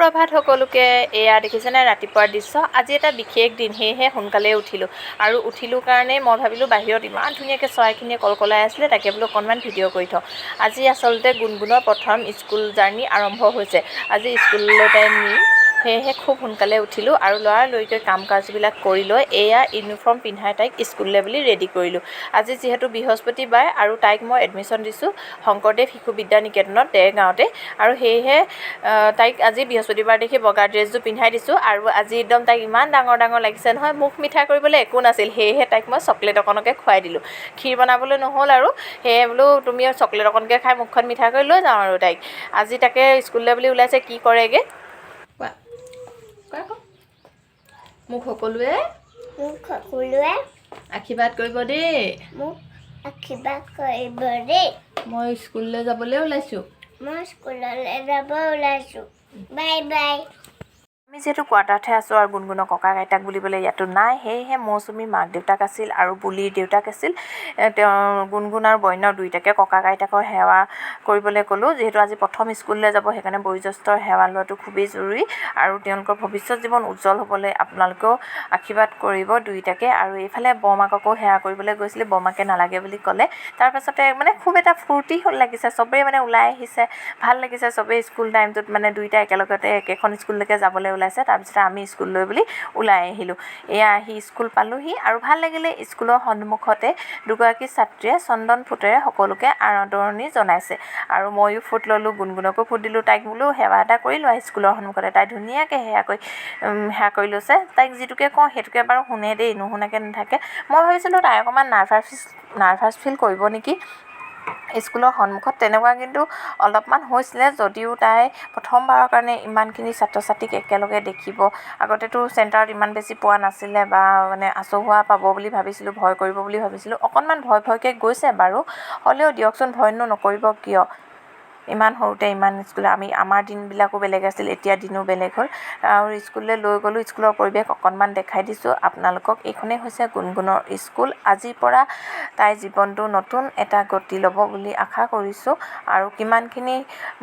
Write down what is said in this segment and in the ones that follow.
সুপ্ৰভাত সকলোকে। এয়া দেখিছেনে ৰাতিপুৱাৰ দৃশ্য। আজি এটা বিশেষ দিন, সেয়েহে সোনকালে উঠিলোঁ আৰু উঠিলোঁ কাৰণেই মই ভাবিলোঁ বাহিৰত ইমান ধুনীয়াকৈ চৰাইখিনিয়ে কলকলাই আছিলে, তাকে বোলো অকণমান ভিডিঅ' কৰি থওঁ। আজি আচলতে গুণগুণৰ প্ৰথম স্কুল জাৰ্ণি আৰম্ভ হৈছে। আজি স্কুললৈ তাই নিম, সেয়েহে খুব সোনকালে উঠিলোঁ আৰু লৰালৰিকৈ কাম কাজবিলাক কৰি লৈ এয়া ইউনিফৰ্ম পিন্ধাই তাইক স্কুললৈ বুলি ৰেডি কৰিলোঁ। আজি যিহেতু বৃহস্পতিবাৰ আৰু তাইক মই এডমিশ্যন দিছোঁ শংকৰদেৱ শিশু বিদ্যা নিকেতনত দেৰগাঁৱতে, আৰু সেয়েহে তাইক আজি বৃহস্পতিবাৰ দেখি বগা ড্ৰেছযোৰ পিন্ধাই দিছোঁ। আৰু আজি একদম তাইক ইমান ডাঙৰ ডাঙৰ লাগিছে নহয়, মুখ মিঠা কৰিবলৈ একো নাছিল, সেয়েহে তাইক মই চকলেট অকণকে খুৱাই দিলোঁ। ক্ষীৰ বনাবলৈ নহ'ল আৰু সেয়ে বোলো তুমি চকলেট অকণকৈ খাই মুখখন মিঠা কৰি লৈ যাওঁ আৰু তাইক। আজি তাকে স্কুললৈ বুলি ওলাইছে, কি কৰেগৈ কোৱা কোৱা আকৌ। মোক সকলোৱে আশীৰ্বাদ কৰিব দেই। আশীৰ্বাদ কৰিব দেই। মই স্কুললৈ যাবলৈ ওলাইছোঁ। Bye bye. আমি যিহেতু কোৱাৰ্টাৰতহে আছোঁ আৰু গুণগুণৰ ককা আইতাক বুলিবলৈ ইয়াতো নাই, সেয়েহে মৌচুমীৰ মাক দেউতাক আছিল আৰু বুলিৰ দেউতাক আছিল। তেওঁ গুণগুণ আৰু বন্য দুয়োটাকে ককা আইতাকৰ সেৱা কৰিবলৈ ক'লোঁ। যিহেতু আজি প্ৰথম স্কুললৈ যাব, সেইকাৰণে বয়োজ্যেষ্ঠৰ সেৱা লোৱাটো খুবেই জৰুৰী আৰু তেওঁলোকৰ ভৱিষ্যত জীৱন উজ্জ্বল হ'বলৈ আপোনালোকেও আশীৰ্বাদ কৰিব দুয়োটাকে। আৰু এইফালে বৰমাককো সেৱা কৰিবলৈ গৈছিলে, বৰমাকে নালাগে বুলি ক'লে। তাৰপাছতে মানে খুব এটা ফূৰ্তি লাগিছে, চবেই মানে ওলাই আহিছে, ভাল লাগিছে। চবেই স্কুল টাইমটোত মানে দুয়োটা একেলগতে একেখন স্কুললৈকে যাবলৈ ওলাইছে। তাৰপিছতে আমি স্কুললৈ বুলি ওলাই আহিলোঁ। এয়া আহি স্কুল পালোঁহি আৰু ভাল লাগিলে। স্কুলৰ সন্মুখতে দুগৰাকী ছাত্ৰীয়ে চন্দন ফুটেৰে সকলোকে আদৰণি জনাইছে আৰু ময়ো ফুট ল'লোঁ, গুণগুণকো ফুট দিলোঁ। তাইক বোলো সেৱা এটা কৰি লোৱা স্কুলৰ সন্মুখতে। তাই ধুনীয়াকৈ সেৱা কৰি লৈছে। তাইক যিটোকে কওঁ সেইটোকে বাৰু শুনে দেই, নুশুনাকৈ নাথাকে। মই ভাবিছিলোঁ তাই অকণমান নাৰ্ভাছ ফিল কৰিব নেকি স্কুলৰ সন্মুখত, তেনেকুৱা কিন্তু অলপমান হৈছিলে। যদিও তাই প্ৰথমবাৰৰ কাৰণে ইমানখিনি ছাত্ৰ ছাত্ৰীক একেলগে দেখিব, আগতেতো চেণ্টাৰত ইমান বেছি পোৱা নাছিলে বা মানে আচহুৱা পাব বুলি ভাবিছিলোঁ, ভয় কৰিব বুলি ভাবিছিলোঁ। অকণমান ভয়কৈ গৈছে বাৰু, হ'লেও দিয়কচোন, ভয়নো নকৰিব কিয়। ইমান সৰুতে ইমান স্কুল, আমাৰ দিনবিলাকো বেলেগ আছিল, এতিয়া দিনো বেলেগ হ'ল। আৰু স্কুললৈ লৈ গ'লোঁ, স্কুলৰ পৰিৱেশ অকণমান দেখাই দিছোঁ আপোনালোকক। এইখনেই হৈছে গুণগুণৰ স্কুল। আজিৰ পৰা তাইৰ জীৱনটো নতুন এটা গতি ল'ব বুলি আশা কৰিছোঁ। আৰু কিমানখিনি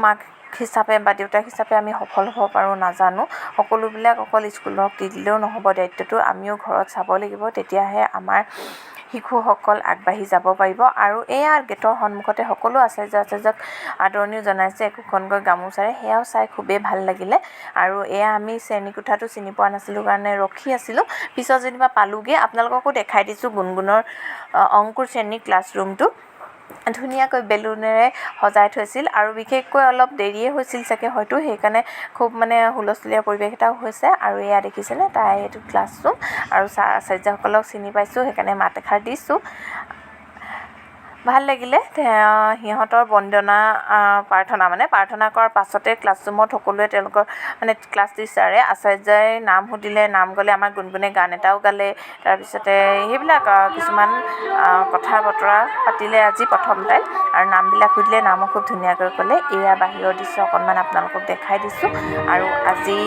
মাক হিচাপে বা দেউতাক হিচাপে আমি সফল হ'ব পাৰোঁ নাজানো। সকলোবিলাক অকল স্কুলক দি দিলেও নহ'ব, দায়িত্বটো আমিও ঘৰত চাব লাগিব, তেতিয়াহে আমাৰ শিশুসকল আগবাঢ়ি যাব পাৰিব। আৰু এয়া গেটৰ সন্মুখতে সকলো আচাৰ্যক আদৰণিও জনাইছে একোখনকৈ গামোচাৰে, সেয়াও চাই খুবেই ভাল লাগিলে। আৰু এয়া আমি শ্ৰেণীকোঠাটো চিনি পোৱা নাছিলোঁ কাৰণে ৰখি আছিলোঁ, পিছত যেনিবা পালোঁগৈ। আপোনালোককো দেখাই দিছোঁ গুণগুণৰ অংকুৰ শ্ৰেণীৰ ক্লাছৰুমটো। ধুনীয়াকৈ বেলুনেৰে সজাই থৈছিল আৰু বিশেষকৈ অলপ দেৰিয়ে হৈছিল চাগে হয়তো, সেইকাৰণে খুব মানে হুলস্থুলীয়া পৰিৱেশ এটাও হৈছে। আৰু এয়া দেখিছেনে তাই এইটো ক্লাছৰুম, আৰু আচাৰ্যসকলক চিনি পাইছোঁ, সেইকাৰণে মাত এষাৰ দিছোঁ। ভাল লাগিলে। সিহঁতৰ বন্দনা প্ৰাৰ্থনা কৰাৰ পাছতে ক্লাছৰুমত সকলোৱে তেওঁলোকৰ মানে ক্লাছ টিচাৰে আচাৰ্যই নাম সুধিলে, নাম গ'লে আমাৰ গুণগুণে গান এটাও গালে। তাৰপিছতে সেইবিলাক কিছুমান কথা বতৰা পাতিলে আজি প্ৰথম তাই, আৰু নামবিলাক সুধিলে, নামো খুব ধুনীয়াকৈ ক'লে। এয়া বাহিৰৰ দৃশ্য অকণমান আপোনালোকক দেখাই দিছোঁ। আৰু আজি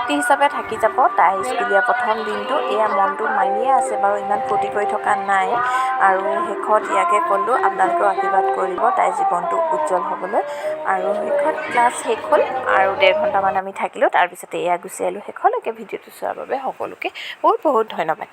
হিচাপে থাকি যাব তাই স্কুলীয়া প্ৰথম দিনটো। এয়া মনটো মাৰিয়ে আছে বাৰু, ইমান ফূৰ্তি কৰি থকা নাই। আৰু শেষত ইয়াকে ক'লোঁ, আপোনালোকেও আশীৰ্বাদ কৰিব তাইৰ জীৱনটো উজ্জ্বল হ'বলৈ। আৰু শেষত ক্লাছ শেষ হ'ল আৰু 1.5 ঘণ্টামান আমি থাকিলোঁ। তাৰপিছতে এয়া গুচি আহিলোঁ। শেষলৈকে ভিডিঅ'টো চোৱাৰ বাবে সকলোকে বহুত বহুত ধন্যবাদ।